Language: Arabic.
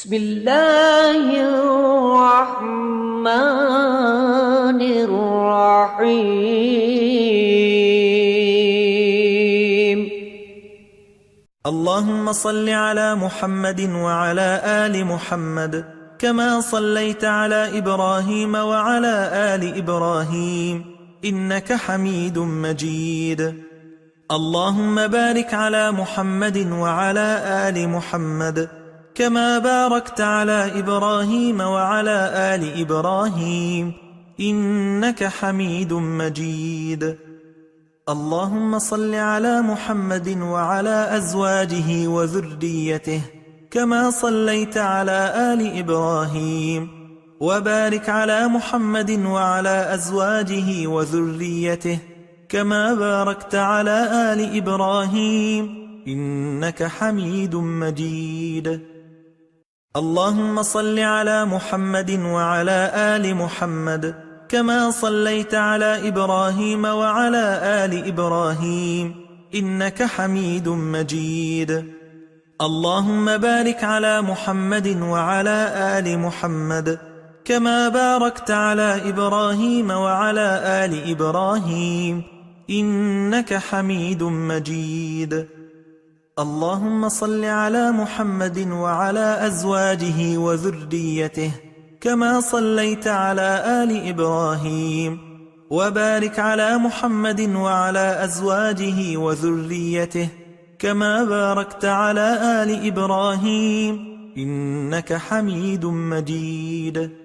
بسم الله الرحمن الرحيم. اللهم صل على محمد وعلى آل محمد كما صليت على إبراهيم وعلى آل إبراهيم إنك حميد مجيد. اللهم بارك على محمد وعلى آل محمد كما باركت على إبراهيم وعلى آل إبراهيم إنك حميد مجيد. اللهم صل على محمد وعلى أزواجه وذريته كما صليت على آل إبراهيم وبارك على محمد وعلى أزواجه وذريته كما باركت على آل إبراهيم إنك حميد مجيد. اللهم صل على محمد وعلى آل محمد كما صليت على إبراهيم وعلى آل إبراهيم إنك حميد مجيد. اللهم بارك على محمد وعلى آل محمد كما باركت على إبراهيم وعلى آل إبراهيم إنك حميد مجيد. اللهم صل على محمد وعلى أزواجه وذريته كما صليت على آل إبراهيم وبارك على محمد وعلى أزواجه وذريته كما باركت على آل إبراهيم إنك حميد مجيد.